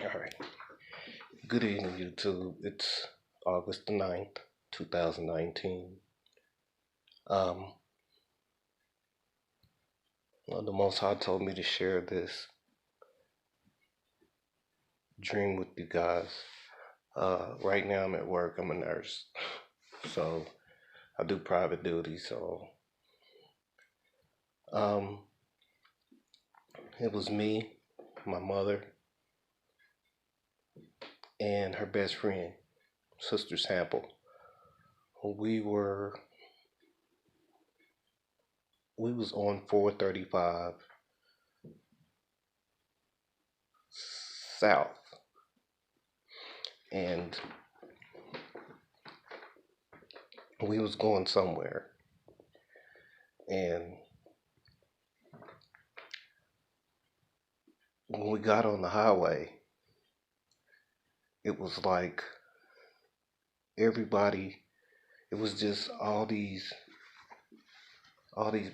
All right. Good evening, YouTube. It's August the 9th, 2019. Um, well, the Most High told me to share this dream with you guys. Right now, I'm at work. I'm a nurse. So I do private duty. Um, it was me, my mother, and her best friend, Sister Sample. We was on 435 South, and we was going somewhere. And when we got on the highway, it was like everybody, it was just all these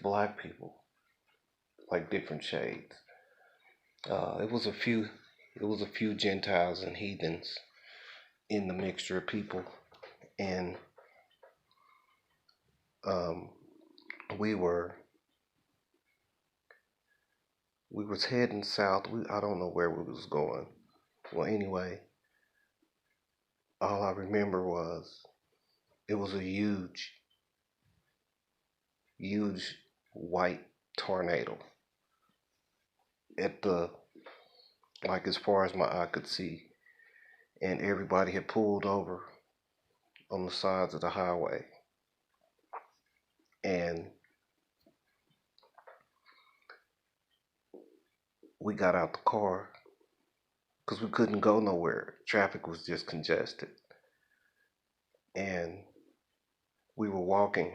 black people, like different shades. Uh, it was a few, it was a few Gentiles and heathens in the mixture of people, and um, we were we was heading south. I don't know where we was going. Well, anyway, all I remember was it was a huge white tornado at the like as far as my eye could see, and everybody had pulled over on the sides of the highway. And we got out the car because we couldn't go nowhere. Traffic was just congested. And we were walking,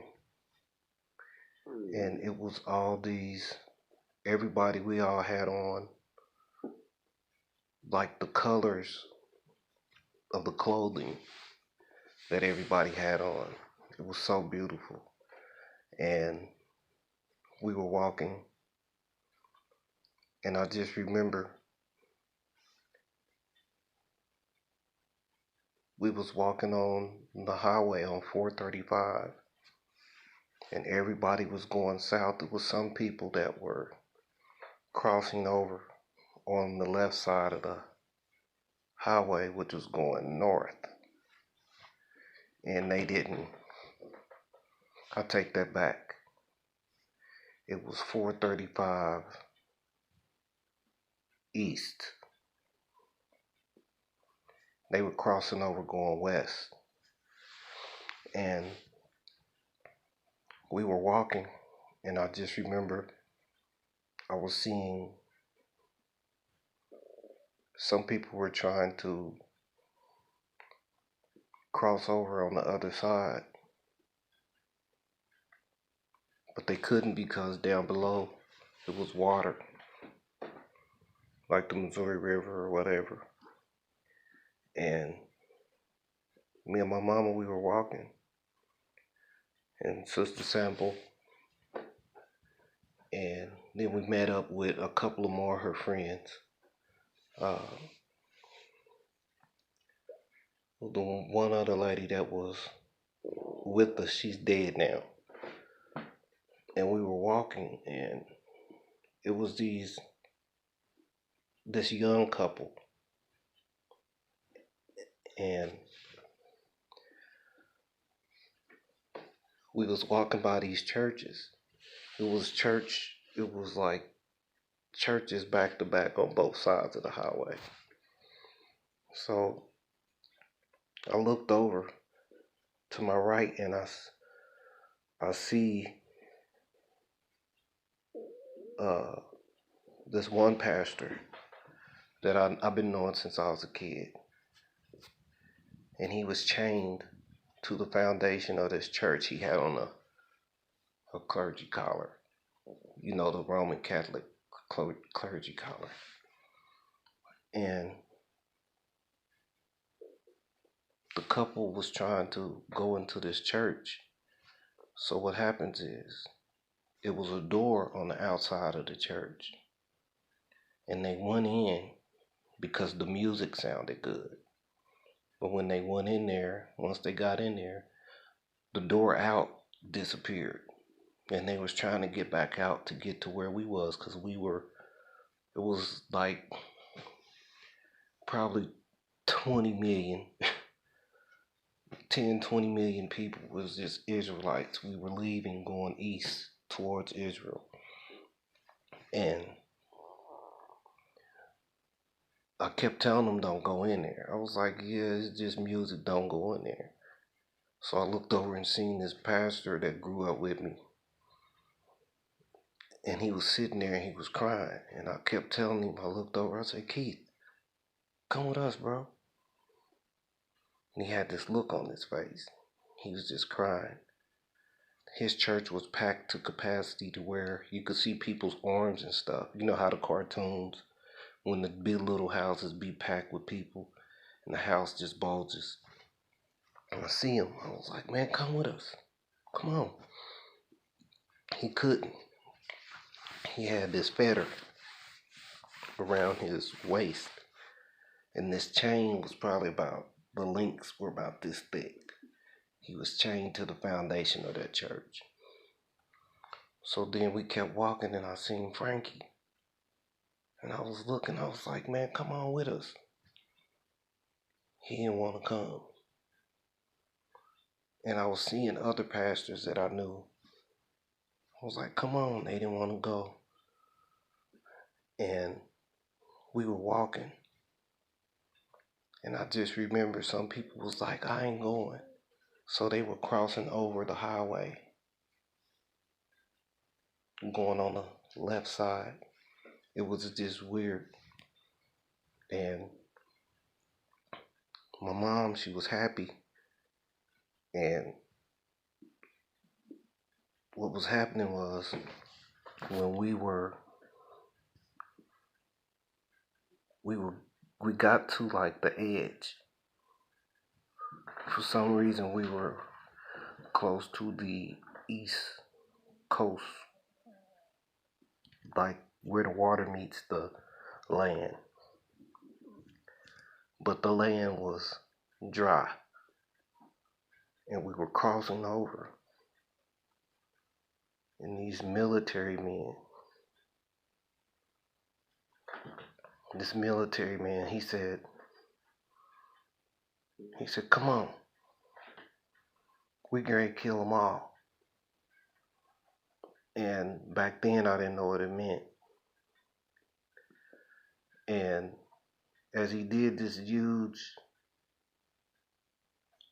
and it was everybody, we all had on like the colors of the clothing that everybody had on. It was so beautiful. And we were walking, and I just remember we was walking on the highway on 435, and everybody was going south. There was some people that were crossing over on the left side of the highway, which was going north, and they didn't. I take that back. It was 435 east. They were crossing over going west, and we were walking, and I just remember I was seeing some people were trying to cross over on the other side, but they couldn't because down below it was water, like the Missouri River or whatever. And me and my mama, we were walking, and Sister Sample, and then we met up with a couple of more of her friends. Uh, the one other lady that was with us, she's dead now. And we were walking, and it was this young couple, and we was walking by these churches. It was like churches back to back on both sides of the highway. So I looked over to my right, and I see uh, this one pastor that I've been knowing since I was a kid, and he was chained to the foundation of this church. He had on a clergy collar, the Roman Catholic clergy collar. And the couple was trying to go into this church. So what happens is it was a door on the outside of the church, and they went in because the music sounded good. But when they went in there, once they got in there, the door out disappeared. And they was trying to get back out to get to where we was, because it was like probably 20 million, 10, 20 million people was just Israelites. We were leaving, going east towards Israel. And I kept telling them, don't go in there. I was like, yeah, it's just music, don't go in there. So I looked over and seen this pastor that grew up with me. And he was sitting there and he was crying. And I kept telling him, I looked over, I said, Keith, come with us, bro. And he had this look on his face. He was just crying. His church was packed to capacity to where you could see people's arms and stuff. You know how the cartoons, when the big little houses be packed with people and the house just bulges. And I see him. I was like, man, come with us. Come on. He couldn't. He had this fetter around his waist. And this chain was probably the links were about this thick. He was chained to the foundation of that church. So then we kept walking and I seen Frankie. And I was looking, I was like, man, come on with us. He didn't want to come. And I was seeing other pastors that I knew. I was like, come on, they didn't want to go. And we were walking. And I just remember some people was like, I ain't going. So they were crossing over the highway, going on the left side. It was just weird. And my mom, she was happy. And what was happening was when we got to like the edge. For some reason we were close to the east coast, like where the water meets the land. But the land was dry. And we were crossing over. And these military men, this military man, he said, come on. We gonna kill them all. And back then I didn't know what it meant. And as he did, this huge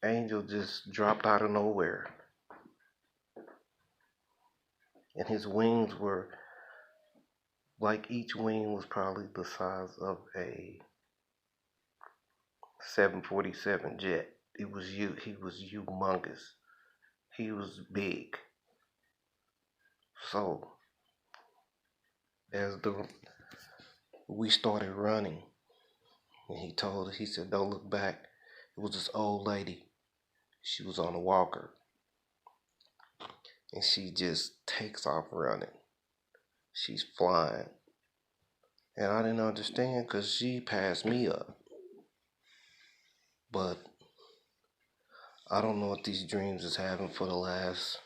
angel just dropped out of nowhere. And his wings were, like each wing was probably the size of a 747 jet. He was humongous. He was big. So as we started running, and he said, don't look back. It was this old lady. She was on a walker. And she just takes off running. She's flying. And I didn't understand because she passed me up. But I don't know what these dreams is having for the last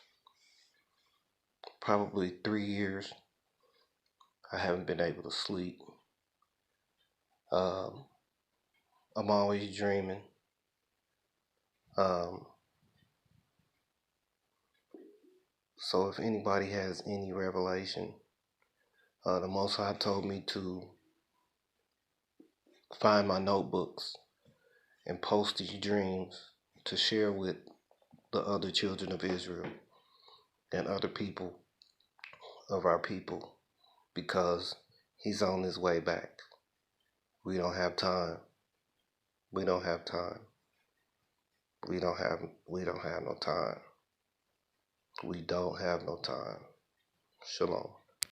probably 3 years. I haven't been able to sleep. I'm always dreaming. So if anybody has any revelation, the Most High told me to find my notebooks and post these dreams to share with the other children of Israel and other people of our people, because he's on his way back. We don't have time. We don't have time. We don't have no time. We don't have no time. Shalom.